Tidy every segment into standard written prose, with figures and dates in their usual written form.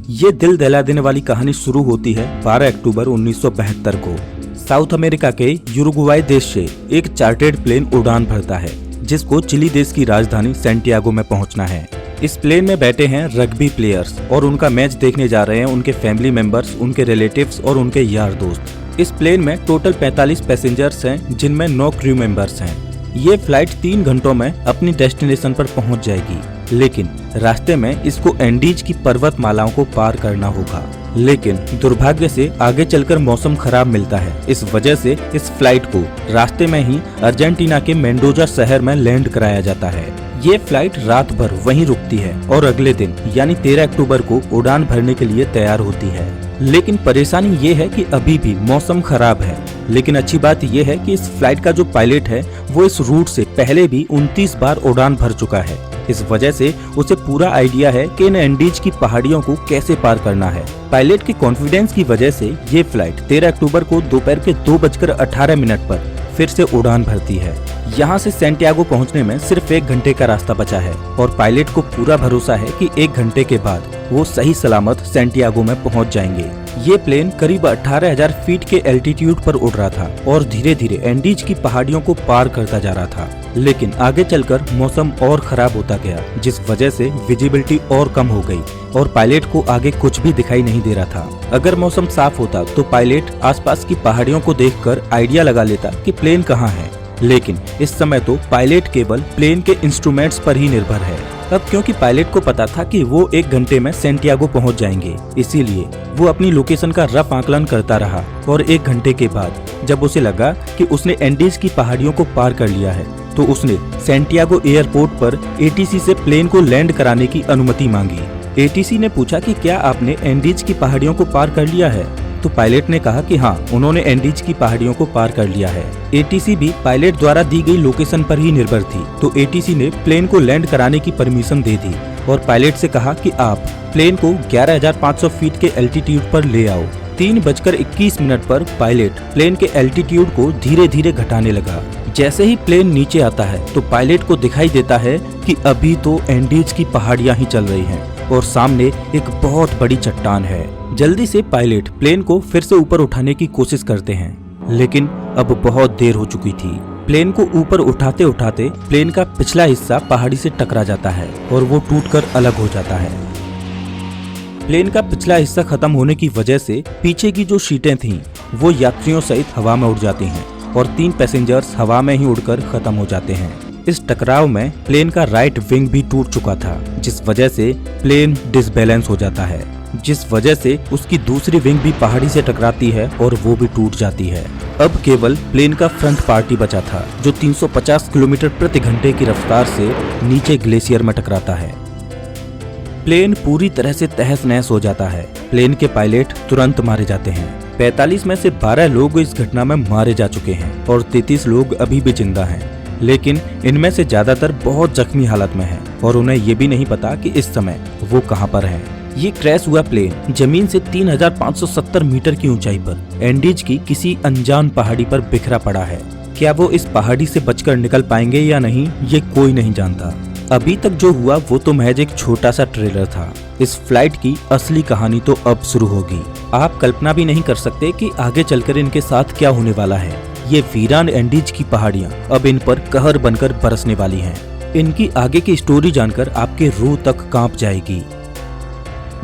ये दिल दहला देने वाली कहानी शुरू होती है 12 अक्टूबर 1972 को। साउथ अमेरिका के यूरुग्वाई देश से एक चार्टर्ड प्लेन उड़ान भरता है जिसको चिली देश की राजधानी सैंटियागो में पहुंचना है। इस प्लेन में बैठे हैं रग्बी प्लेयर्स और उनका मैच देखने जा रहे हैं उनके फैमिली मेंबर्स, उनके रिलेटिव्स और उनके यार दोस्त। इस प्लेन में टोटल 45 पैसेंजर्स हैं जिनमें 9 क्रू मेंबर्स हैं। ये फ्लाइट 3 घंटों में अपनी डेस्टिनेशन पर पहुंच जाएगी, लेकिन रास्ते में इसको एंडीज की पर्वतमालाओं को पार करना होगा। लेकिन दुर्भाग्य से आगे चलकर मौसम खराब मिलता है। इस वजह से इस फ्लाइट को रास्ते में ही अर्जेंटीना के मेंडोजा शहर में लैंड कराया जाता है। ये फ्लाइट रात भर वहीं रुकती है और अगले दिन यानी 13 अक्टूबर को उड़ान भरने के लिए तैयार होती है। लेकिन परेशानी ये है कि अभी भी मौसम खराब है। लेकिन अच्छी बात ये है कि इस फ्लाइट का जो पायलट है वो इस रूट से पहले भी 29 बार उड़ान भर चुका है। इस वजह से उसे पूरा आइडिया है कि इन एंडीज की पहाड़ियों को कैसे पार करना है। पायलट के कॉन्फिडेंस की वजह से ये फ्लाइट 13 अक्टूबर को दोपहर के 2:18 पर फिर से उड़ान भरती है। यहाँ से सैंटियागो पहुँचने में सिर्फ 1 घंटे का रास्ता बचा है और पायलट को पूरा भरोसा है कि 1 घंटे के बाद वो सही सलामत सैंटियागो में पहुँच जाएंगे। ये प्लेन करीब 18,000 फीट के एल्टीट्यूड पर उड़ रहा था और धीरे धीरे एंडीज की पहाड़ियों को पार करता जा रहा था। लेकिन आगे चलकर मौसम और खराब होता गया, जिस वजह से विजिबिलिटी और कम हो गई और पायलट को आगे कुछ भी दिखाई नहीं दे रहा था। अगर मौसम साफ होता तो पायलट आसपास की पहाड़ियों को देखकर आइडिया लगा लेता कि प्लेन कहाँ है। लेकिन इस समय तो पायलट केवल प्लेन के इंस्ट्रूमेंट्स पर ही निर्भर है। अब क्योंकि पायलट को पता था कि वो 1 घंटे में सैंटियागो पहुंच जाएंगे, इसीलिए वो अपनी लोकेशन का रफ आकलन करता रहा और 1 घंटे के बाद जब उसे लगा कि उसने एंडीज की पहाड़ियों को पार कर लिया है तो उसने सैंटियागो एयरपोर्ट पर एटीसी से प्लेन को लैंड कराने की अनुमति मांगी। एटीसी ने पूछा कि क्या आपने एंडीज की पहाड़ियों को पार कर लिया है? तो पायलट ने कहा कि हाँ, उन्होंने एंडीज की पहाड़ियों को पार कर लिया है। एटीसी भी पायलट द्वारा दी गई लोकेशन पर ही निर्भर थी, तो एटीसी ने प्लेन को लैंड कराने की परमिशन दे दी और पायलट से कहा कि आप प्लेन को 11,500 फीट के एल्टीट्यूड पर ले आओ। 3:21 पर पायलट प्लेन के एल्टीट्यूड को धीरे धीरे घटाने लगा। जैसे ही प्लेन नीचे आता है तो पायलट को दिखाई देता है कि अभी तो एंडीज की पहाड़ियां ही चल रही हैं और सामने एक बहुत बड़ी चट्टान है। जल्दी से पायलट प्लेन को फिर से ऊपर उठाने की कोशिश करते हैं, लेकिन अब बहुत देर हो चुकी थी। प्लेन को ऊपर उठाते उठाते प्लेन का पिछला हिस्सा पहाड़ी से टकरा जाता है और वो टूटकर अलग हो जाता है। प्लेन का पिछला हिस्सा खत्म होने की वजह से पीछे की जो सीटें थीं वो यात्रियों सहित हवा में उड़ जाती हैं और 3 पैसेंजर्स हवा में ही उड़कर खत्म हो जाते हैं। इस टकराव में प्लेन का राइट विंग भी टूट चुका था, जिस वजह से प्लेन डिसबैलेंस हो जाता है, जिस वजह से उसकी दूसरी विंग भी पहाड़ी से टकराती है और वो भी टूट जाती है। अब केवल प्लेन का फ्रंट पार्ट ही बचा था जो 350 किलोमीटर प्रति घंटे की रफ्तार से नीचे ग्लेशियर में टकराता है। प्लेन पूरी तरह से तहस नहस हो जाता है। प्लेन के पायलट तुरंत मारे जाते हैं। 45 में से 12 लोग इस घटना में मारे जा चुके हैं और 33 लोग अभी भी जिंदा हैं। लेकिन इनमें से ज्यादातर बहुत जख्मी हालत में हैं और उन्हें ये भी नहीं पता कि इस समय वो कहां पर हैं। ये क्रैश हुआ प्लेन जमीन से 3,570 मीटर की ऊंचाई पर एंडीज की किसी अनजान पहाड़ी पर बिखरा पड़ा है। क्या वो इस पहाड़ी से बचकर निकल पाएंगे या नहीं, ये कोई नहीं जानता। अभी तक जो हुआ वो तो महज एक छोटा सा ट्रेलर था। इस फ्लाइट की असली कहानी तो अब शुरू होगी। आप कल्पना भी नहीं कर सकते कि आगे चलकर इनके साथ क्या होने वाला है। ये वीरान एंडीज की पहाड़ियां अब इन पर कहर बनकर बरसने वाली हैं। इनकी आगे की स्टोरी जानकर आपके रूह तक कांप जाएगी।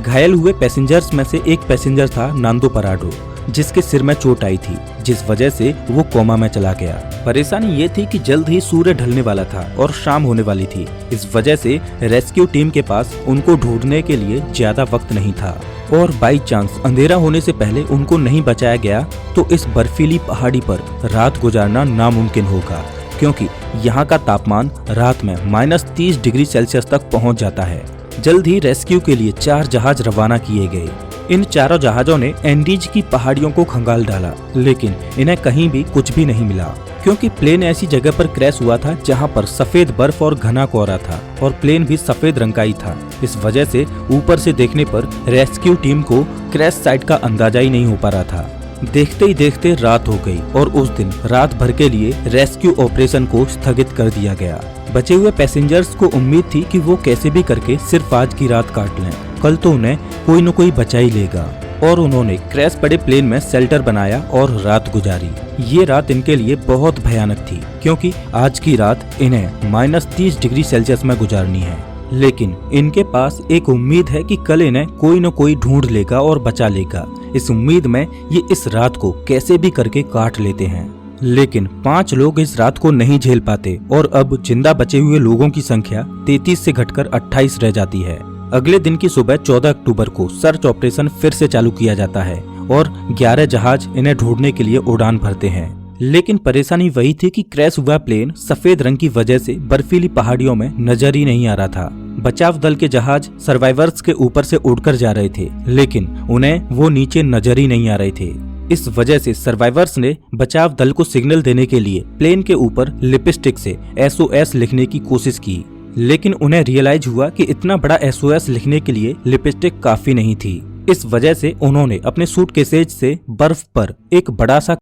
घायल हुए पैसेंजर्स में से एक पैसेंजर था नांदो पराडो, जिसके सिर में चोट आई थी, जिस वजह से वो कोमा में चला गया। परेशानी ये थी कि जल्द ही सूर्य ढलने वाला था और शाम होने वाली थी। इस वजह से रेस्क्यू टीम के पास उनको ढूंढने के लिए ज्यादा वक्त नहीं था और बाई चांस अंधेरा होने से पहले उनको नहीं बचाया गया तो इस बर्फीली पहाड़ी पर रात गुजारना नामुमकिन होगा, क्योंकि यहाँ का तापमान रात में -30 डिग्री सेल्सियस तक पहुँच जाता है। जल्द ही रेस्क्यू के लिए 4 जहाज रवाना किए गए। इन चारों जहाजों ने एंडीज की पहाड़ियों को खंगाल डाला, लेकिन इन्हें कहीं भी कुछ भी नहीं मिला, क्योंकि प्लेन ऐसी जगह पर क्रैश हुआ था जहां पर सफेद बर्फ और घना कोहरा था और प्लेन भी सफेद रंग का ही था। इस वजह से ऊपर से देखने पर रेस्क्यू टीम को क्रैश साइट का अंदाजा ही नहीं हो पा रहा था। देखते ही देखते रात हो गई और उस दिन रात भर के लिए रेस्क्यू ऑपरेशन को स्थगित कर दिया गया। बचे हुए पैसेंजर्स को उम्मीद थी कि वो कैसे भी करके सिर्फ आज की रात काट लें, कल तो उन्हें कोई न कोई बचा ही लेगा। और उन्होंने क्रैश पड़े प्लेन में शेल्टर बनाया और रात गुजारी। ये रात इनके लिए बहुत भयानक थी, क्योंकि आज की रात इन्हें -30 डिग्री सेल्सियस में गुजारनी है। लेकिन इनके पास एक उम्मीद है कि कल इन्हें कोई न कोई ढूंढ लेगा और बचा लेगा। इस उम्मीद में ये इस रात को कैसे भी करके काट लेते हैं। लेकिन 5 लोग इस रात को नहीं झेल पाते और अब जिंदा बचे हुए लोगों की संख्या 33 से घटकर 28 रह जाती है। अगले दिन की सुबह 14 अक्टूबर को सर्च ऑपरेशन फिर से चालू किया जाता है और 11 जहाज इन्हें ढूंढने के लिए उड़ान भरते हैं। लेकिन परेशानी वही थी कि क्रैश हुआ प्लेन सफेद रंग की वजह से बर्फीली पहाड़ियों में नजर ही नहीं आ रहा था। बचाव दल के जहाज सर्वाइवर्स के ऊपर से उड़कर जा रहे थे, लेकिन उन्हें वो नीचे नजर ही नहीं आ रहे थे। इस वजह से सर्वाइवर्स ने बचाव दल को सिग्नल देने के लिए प्लेन के ऊपर लिपस्टिक से SOS लिखने की कोशिश की, लेकिन उन्हें रियलाइज हुआ कि इतना बड़ा SOS लिखने के लिए लिपस्टिक काफी नहीं थी। इस वजह से उन्होंने अपने सूटकेसेज से बर्फ पर एक बड़ा सा